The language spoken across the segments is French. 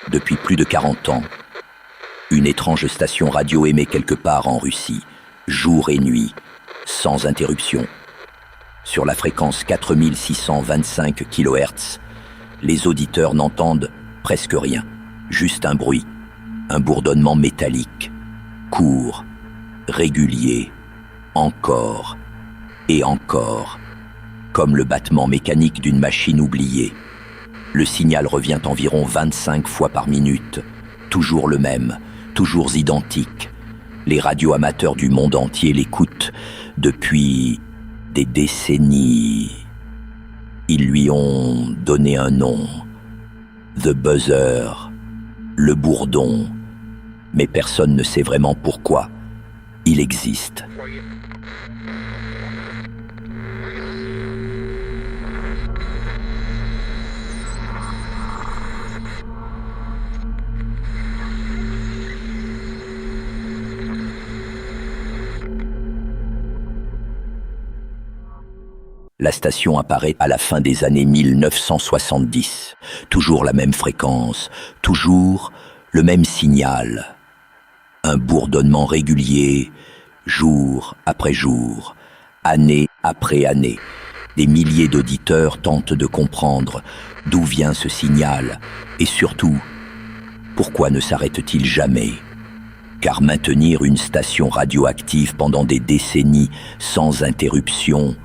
Depuis plus de 40 ans, une étrange station radio émet quelque part en Russie, jour et nuit, sans interruption. Sur la fréquence 4625 kHz, les auditeurs n'entendent presque rien, juste un bruit, un bourdonnement métallique, court, régulier, encore et encore, comme le battement mécanique d'une machine oubliée. Le signal revient environ 25 fois par minute, toujours le même, toujours identique. Les radioamateurs du monde entier l'écoutent depuis des décennies. Ils lui ont donné un nom, The Buzzer, le bourdon, mais personne ne sait vraiment pourquoi il existe. La station apparaît à la fin des années 1970. Toujours la même fréquence, toujours le même signal. Un bourdonnement régulier, jour après jour, année après année. Des milliers d'auditeurs tentent de comprendre d'où vient ce signal et surtout, pourquoi ne s'arrête-t-il jamais ? Car maintenir une station radioactive pendant des décennies sans interruption,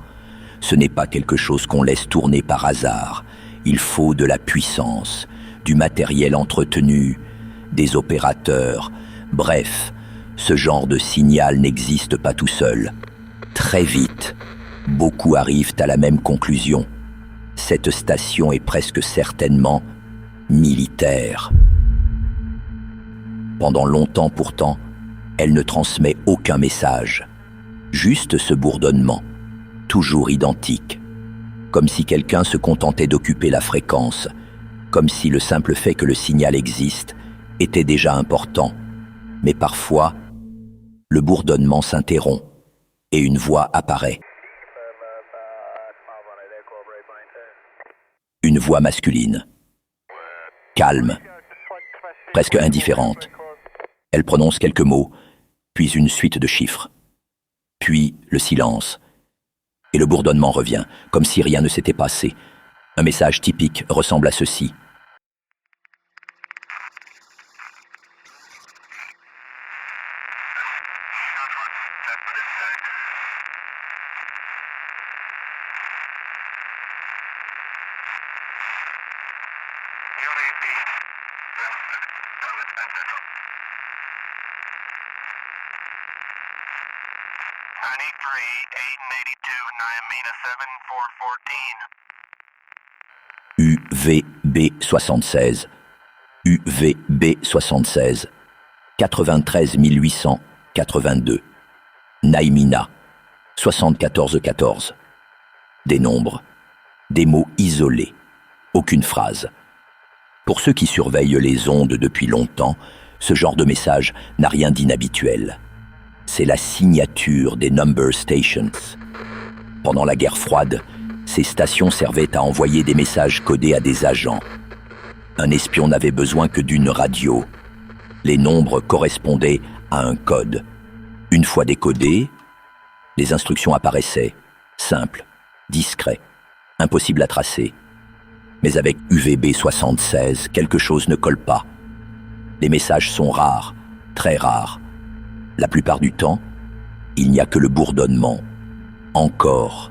ce n'est pas quelque chose qu'on laisse tourner par hasard. Il faut de la puissance, du matériel entretenu, des opérateurs. Bref, ce genre de signal n'existe pas tout seul. Très vite, beaucoup arrivent à la même conclusion. Cette station est presque certainement militaire. Pendant longtemps pourtant, elle ne transmet aucun message. Juste ce bourdonnement. Toujours identique, comme si quelqu'un se contentait d'occuper la fréquence, comme si le simple fait que le signal existe était déjà important. Mais parfois, le bourdonnement s'interrompt et une voix apparaît. Une voix masculine, calme, presque indifférente. Elle prononce quelques mots, puis une suite de chiffres. Puis le silence. Et le bourdonnement revient, comme si rien ne s'était passé. Un message typique ressemble à ceci. UVB76, UVB76, 93 882, Naimina, 7414. Des nombres, des mots isolés, aucune phrase. Pour ceux qui surveillent les ondes depuis longtemps, ce genre de message n'a rien d'inhabituel. C'est la signature des number stations. Pendant la guerre froide, ces stations servaient à envoyer des messages codés à des agents. Un espion n'avait besoin que d'une radio. Les nombres correspondaient à un code. Une fois décodés, les instructions apparaissaient, simples, discrets, impossibles à tracer. Mais avec UVB 76, quelque chose ne colle pas. Les messages sont rares, très rares. La plupart du temps, il n'y a que le bourdonnement. Encore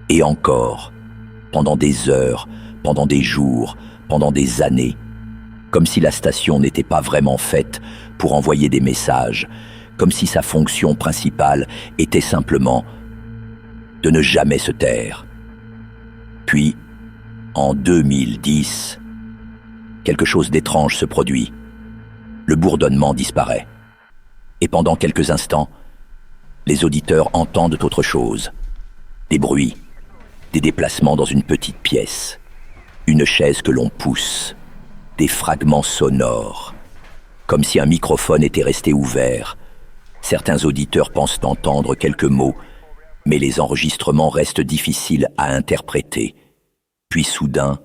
et encore, pendant des heures, pendant des jours, pendant des années, comme si la station n'était pas vraiment faite pour envoyer des messages, comme si sa fonction principale était simplement de ne jamais se taire. Puis, en 2010, quelque chose d'étrange se produit. Le bourdonnement disparaît. Et pendant quelques instants, les auditeurs entendent autre chose. Des bruits, des déplacements dans une petite pièce, une chaise que l'on pousse, des fragments sonores, comme si un microphone était resté ouvert. Certains auditeurs pensent entendre quelques mots, mais les enregistrements restent difficiles à interpréter. Puis soudain,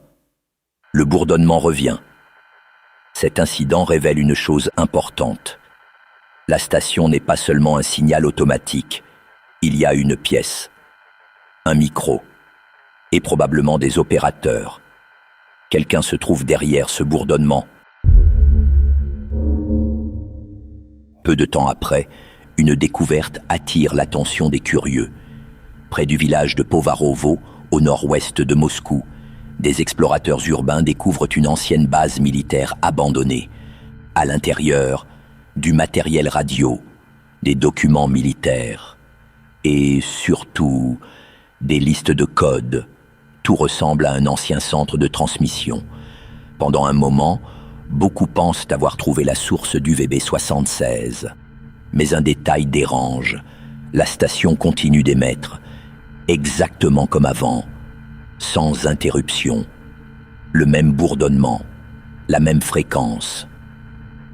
le bourdonnement revient. Cet incident révèle une chose importante. La station n'est pas seulement un signal automatique. Il y a une pièce, un micro, et probablement des opérateurs. Quelqu'un se trouve derrière ce bourdonnement. Peu de temps après, une découverte attire l'attention des curieux. Près du village de Povarovo, au nord-ouest de Moscou, des explorateurs urbains découvrent une ancienne base militaire abandonnée. À l'intérieur, du matériel radio, des documents militaires et surtout des listes de codes. Tout ressemble à un ancien centre de transmission. Pendant un moment, beaucoup pensent avoir trouvé la source du VB76. Mais un détail dérange. La station continue d'émettre, exactement comme avant, sans interruption. Le même bourdonnement, la même fréquence.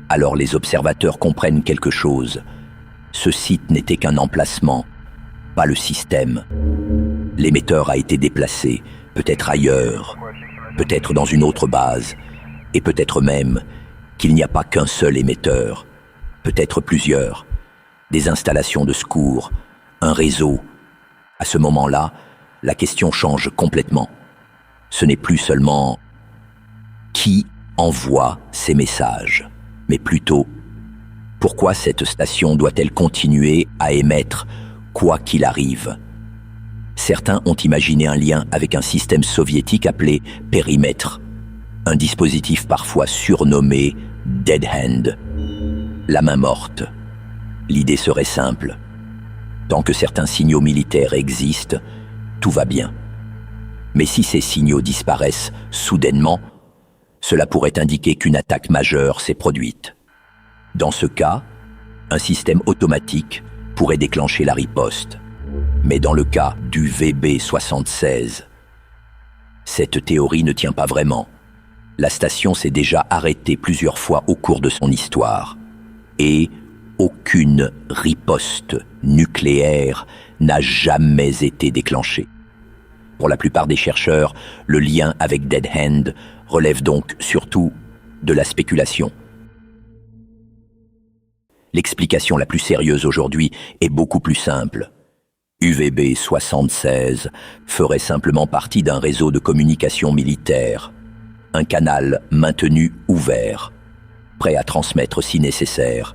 Alors les observateurs comprennent quelque chose. Ce site n'était qu'un emplacement, pas le système. L'émetteur a été déplacé, peut-être ailleurs, peut-être dans une autre base, et peut-être même qu'il n'y a pas qu'un seul émetteur, peut-être plusieurs, des installations de secours, un réseau. À ce moment-là, la question change complètement. Ce n'est plus seulement qui envoie ces messages, mais plutôt pourquoi cette station doit-elle continuer à émettre quoi qu'il arrive. Certains ont imaginé un lien avec un système soviétique appelé périmètre, un dispositif parfois surnommé Dead Hand, la main morte. L'idée serait simple. Tant que certains signaux militaires existent, tout va bien. Mais si ces signaux disparaissent soudainement, cela pourrait indiquer qu'une attaque majeure s'est produite. Dans ce cas, un système automatique pourrait déclencher la riposte. Mais dans le cas du VB76, cette théorie ne tient pas vraiment. La station s'est déjà arrêtée plusieurs fois au cours de son histoire. Et aucune riposte nucléaire n'a jamais été déclenchée. Pour la plupart des chercheurs, le lien avec Dead Hand relève donc surtout de la spéculation. L'explication la plus sérieuse aujourd'hui est beaucoup plus simple. UVB 76 ferait simplement partie d'un réseau de communication militaire, un canal maintenu ouvert, prêt à transmettre si nécessaire.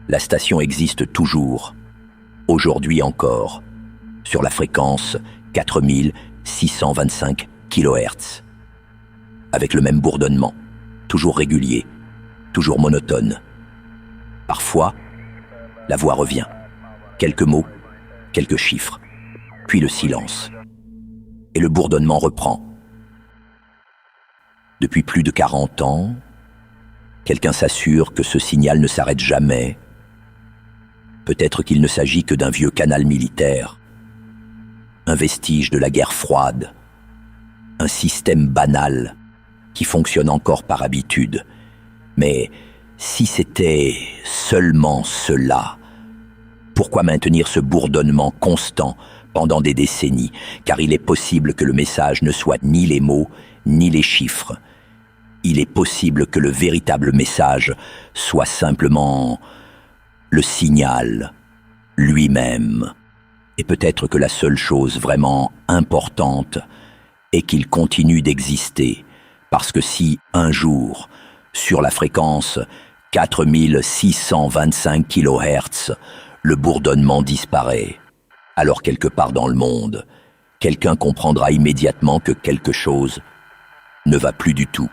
La station existe toujours, aujourd'hui encore, sur la fréquence 4625 kHz, avec le même bourdonnement, toujours régulier, toujours monotone. Parfois, la voix revient, quelques mots, quelques chiffres, puis le silence. Et le bourdonnement reprend. Depuis plus de 40 ans, quelqu'un s'assure que ce signal ne s'arrête jamais. Peut-être qu'il ne s'agit que d'un vieux canal militaire, un vestige de la guerre froide, un système banal qui fonctionne encore par habitude. Mais si c'était seulement cela, pourquoi maintenir ce bourdonnement constant pendant des décennies? Car il est possible que le message ne soit ni les mots, ni les chiffres. Il est possible que le véritable message soit simplement le signal lui-même. Et peut-être que la seule chose vraiment importante est qu'il continue d'exister. Parce que si, un jour, sur la fréquence 4625 kHz, le bourdonnement disparaît, alors quelque part dans le monde, quelqu'un comprendra immédiatement que quelque chose ne va plus du tout.